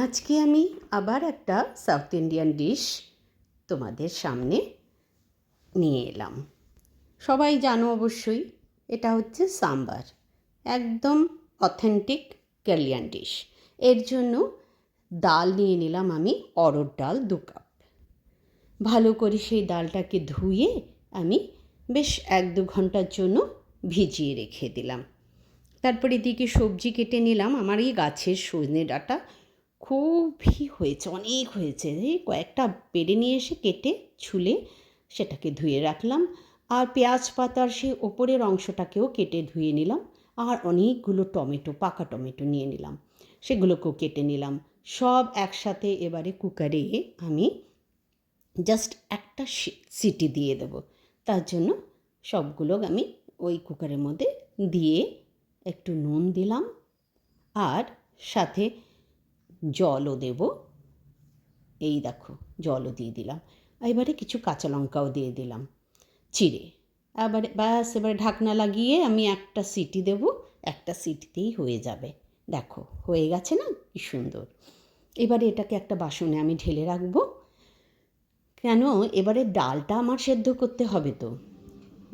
আজকে আমি আবার একটা সাউথ ইন্ডিয়ান ডিশ তোমাদের সামনে নিয়ে এলাম। সবাই জানো অবশ্যই, এটা হচ্ছে সাম্বার, একদম অথেন্টিক কেরালিয়ান ডিশ। এর জন্য ডাল নিয়ে নিলাম আমি, অড়হর ডাল 2 কাপ। ভালো করে সেই ডালটাকে ধুয়ে আমি বেশ 1-2 ঘন্টার জন্য ভিজিয়ে রেখে দিলাম। তারপরে এদিকে সবজি কেটে নিলাম। আমার এই গাছের সজনে ডাঁটা খুবই হয়েছে, অনেক হয়েছে। এই কয়েকটা পেড়ে নিয়ে এসে কেটে ছুলে সেটাকে ধুয়ে রাখলাম। আর পেঁয়াজ পাতার সেই ওপরের অংশটাকেও কেটে ধুয়ে নিলাম। আর অনেকগুলো টমেটো, পাকা টমেটো নিয়ে নিলাম, সেগুলোকেও কেটে নিলাম। সব একসাথে এবারে কুকারে আমি জাস্ট একটা সিটি দিয়ে দেব। তার জন্য সবগুলো আমি ওই কুকারের মধ্যে দিয়ে একটু নুন দিলাম, আর সাথে জলও দেব। এই দেখো, জলও দিয়ে দিলাম। এবারে কিছু কাঁচা লঙ্কাও দিয়ে দিলাম চিড়ে। এবারে ঢাকনা লাগিয়ে আমি একটা সিটি দেব। একটা সিটিতেই হয়ে যাবে। দেখো হয়ে গেছে না, কি সুন্দর। এবারে এটাকে একটা বাসনে আমি ঢেলে রাখবো। কেন, এবারে ডালটা আমার সেদ্ধ করতে হবে তো।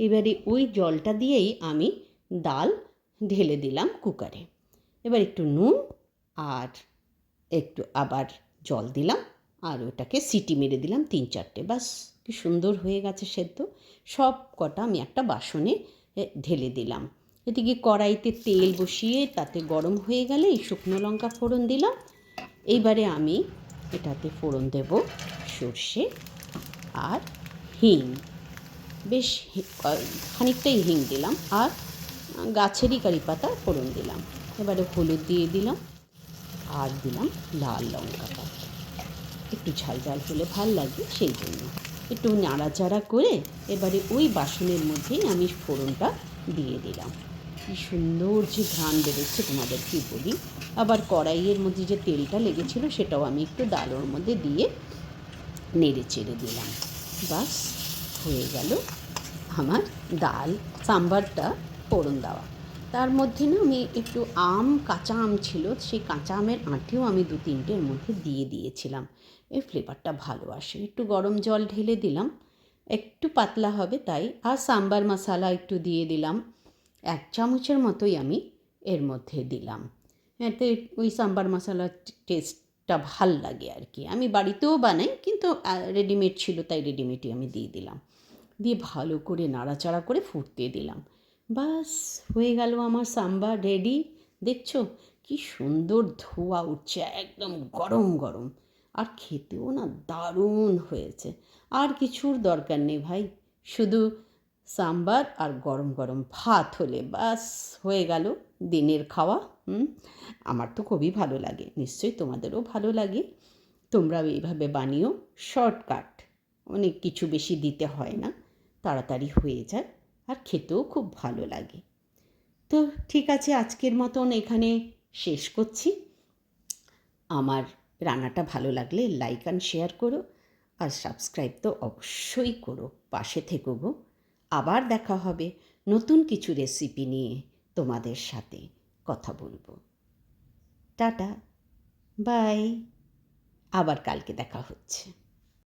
এবারে ওই জলটা দিয়েই আমি ডাল ঢেলে দিলাম কুকারে। এবার একটু নুন আর একটু আবার জল দিলাম, আর ওটাকে সিটি মেরে দিলাম 3-4টে। বাস, কি সুন্দর হয়ে গেছে সেদ্ধ। সব কটা আমি একটা বাসনে ঢেলে দিলাম। এদিকে কড়াইতে তেল বসিয়ে তাতে গরম হয়ে গেলে এই শুকনো লঙ্কা ফোড়ন দিলাম। এইবারে আমি এটাতে ফোড়ন দেব সর্ষে আর হিং। বেশ খানিকটাই হিং দিলাম, আর গাছেরই কারি পাতা ফোড়ন দিলাম। এবারে হলুদ দিয়ে দিলাম, আর দিলাম লাল লঙ্কাটা। একটু ঝাল ঝাল হলে ভাল লাগে, সেই জন্য একটু নাড়াচাড়া করে এবারে ওই বাসনের মধ্যেই আমি ফোড়নটা দিয়ে দিলাম। কি সুন্দর যে ঘ্রাণ বেরোচ্ছে তোমাদের কি বলি। আবার কড়াইয়ের মধ্যে যে তেলটা লেগেছিল সেটাও আমি একটু ডালের মধ্যে দিয়ে নেড়ে চেড়ে দিলাম। বাস, হয়ে গেল আমার ডাল সাম্বারটা ফোড়ন দেওয়া। তার মধ্যে না আমি একটু কাঁচা আম ছিল, সেই কাঁচা আমের আঁটিও আমি 2-3টের মধ্যে দিয়ে দিয়েছিলাম। এই ফ্লেভারটা ভালো আসে। একটু গরম জল ঢেলে দিলাম, একটু পাতলা হবে তাই। আর সাম্বার মশলা একটু দিয়ে দিলাম, 1 চামচের মতোই আমি এর মধ্যে দিলাম। এতে ওই সাম্বার মশলার টেস্টটা ভাল লাগে আর কি। আমি বাড়িতেও বানাই, কিন্তু রেডিমেড ছিল তাই রেডিমেডই আমি দিয়ে দিলাম। দিয়ে ভালো করে নাড়াচাড়া করে ফুটতে দিলাম। বাস, হয়ে গেল আমার সাম্বার রেডি। দেখছো কি সুন্দর ধোঁয়া উঠছে, একদম গরম গরম। আর খেতেও না দারুণ হয়েছে। আর কিছুর দরকার নেই ভাই, শুধু সাম্বার আর গরম গরম ভাত হলে বাস হয়ে গেল দিনের খাওয়া। আমার তো খুবই ভালো লাগে, নিশ্চয়ই তোমাদেরও ভালো লাগে। তোমরাও এইভাবে বানিও, শর্টকাট, অনেক কিছু বেশি দিতে হয় না, তাড়াতাড়ি হয়ে যায়, আর খেতেও খুব ভালো লাগে। তো ঠিক আছে, আজকের মতন এখানে শেষ করছি। আমার রান্নাটা ভালো লাগলে লাইক অ্যান্ড শেয়ার করো, আর সাবস্ক্রাইব তো অবশ্যই করো, পাশে থেকো গো। আবার দেখা হবে নতুন কিছু রেসিপি নিয়ে, তোমাদের সাথে কথা বলবো। টাটা, বাই, আবার কালকে দেখা হচ্ছে।